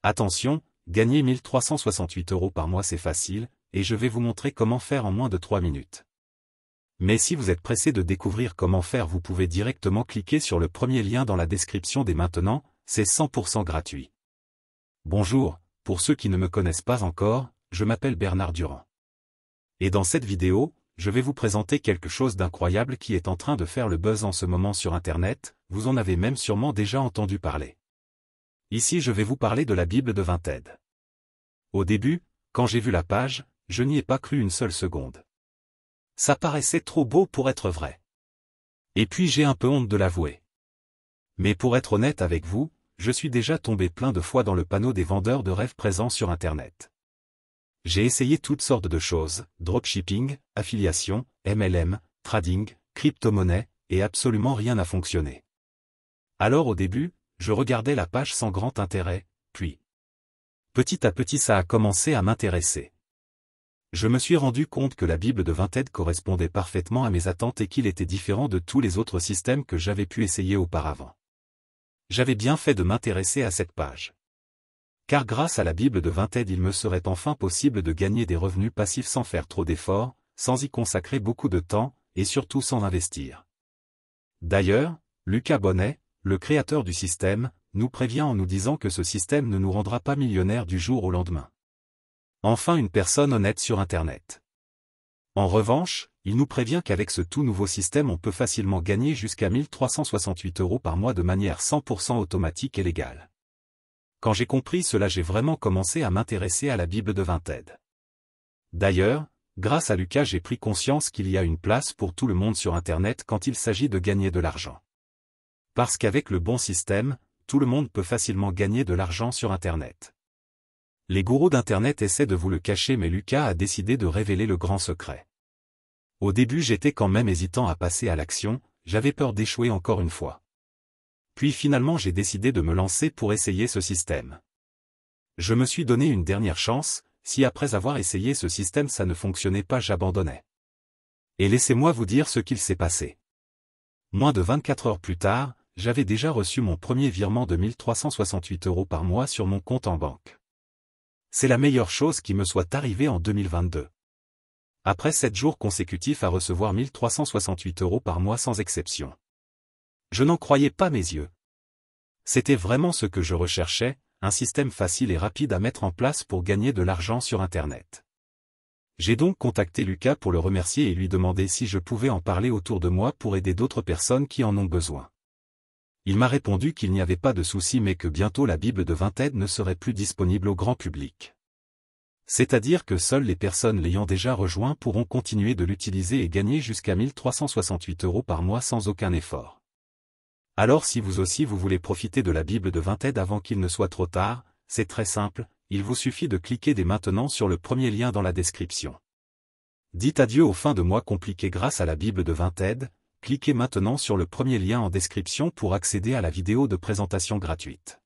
Attention, gagner 1368 € par mois c'est facile, et je vais vous montrer comment faire en moins de 3 minutes. Mais si vous êtes pressé de découvrir comment faire, vous pouvez directement cliquer sur le premier lien dans la description dès maintenant, c'est 100% gratuit. Bonjour, pour ceux qui ne me connaissent pas encore, je m'appelle Bernard Durand. Et dans cette vidéo, je vais vous présenter quelque chose d'incroyable qui est en train de faire le buzz en ce moment sur Internet, vous en avez même sûrement déjà entendu parler. Ici je vais vous parler de la Bible de Vinted. Au début, quand j'ai vu la page, je n'y ai pas cru une seule seconde. Ça paraissait trop beau pour être vrai. Et puis j'ai un peu honte de l'avouer. Mais pour être honnête avec vous, je suis déjà tombé plein de fois dans le panneau des vendeurs de rêves présents sur Internet. J'ai essayé toutes sortes de choses, dropshipping, affiliation, MLM, trading, crypto-monnaie, et absolument rien n'a fonctionné. Alors au début, je regardais la page sans grand intérêt, puis petit à petit ça a commencé à m'intéresser. Je me suis rendu compte que la Bible de Vinted correspondait parfaitement à mes attentes et qu'il était différent de tous les autres systèmes que j'avais pu essayer auparavant. J'avais bien fait de m'intéresser à cette page. Car grâce à la Bible de Vinted il me serait enfin possible de gagner des revenus passifs sans faire trop d'efforts, sans y consacrer beaucoup de temps, et surtout sans investir. D'ailleurs, Lucas Bonnet, le créateur du système, nous prévient en nous disant que ce système ne nous rendra pas millionnaires du jour au lendemain. Enfin une personne honnête sur Internet. En revanche, il nous prévient qu'avec ce tout nouveau système on peut facilement gagner jusqu'à 1368 € par mois de manière 100% automatique et légale. Quand j'ai compris cela, j'ai vraiment commencé à m'intéresser à la Bible de Vinted. D'ailleurs, grâce à Lucas j'ai pris conscience qu'il y a une place pour tout le monde sur Internet quand il s'agit de gagner de l'argent. Parce qu'avec le bon système, tout le monde peut facilement gagner de l'argent sur Internet. Les gourous d'Internet essaient de vous le cacher mais Lucas a décidé de révéler le grand secret. Au début j'étais quand même hésitant à passer à l'action, j'avais peur d'échouer encore une fois. Puis finalement j'ai décidé de me lancer pour essayer ce système. Je me suis donné une dernière chance, si après avoir essayé ce système ça ne fonctionnait pas j'abandonnais. Et laissez-moi vous dire ce qu'il s'est passé. Moins de 24 heures plus tard, j'avais déjà reçu mon premier virement de 1368 € par mois sur mon compte en banque. C'est la meilleure chose qui me soit arrivée en 2022. Après 7 jours consécutifs à recevoir 1368 € par mois sans exception. Je n'en croyais pas mes yeux. C'était vraiment ce que je recherchais, un système facile et rapide à mettre en place pour gagner de l'argent sur Internet. J'ai donc contacté Lucas pour le remercier et lui demander si je pouvais en parler autour de moi pour aider d'autres personnes qui en ont besoin. Il m'a répondu qu'il n'y avait pas de souci mais que bientôt la Bible de Vinted ne serait plus disponible au grand public. C'est-à-dire que seules les personnes l'ayant déjà rejoint pourront continuer de l'utiliser et gagner jusqu'à 1368 € par mois sans aucun effort. Alors si vous aussi vous voulez profiter de la Bible de Vinted avant qu'il ne soit trop tard, c'est très simple, il vous suffit de cliquer dès maintenant sur le premier lien dans la description. Dites adieu aux fins de mois compliquées grâce à la Bible de Vinted. Cliquez maintenant sur le premier lien en description pour accéder à la vidéo de présentation gratuite.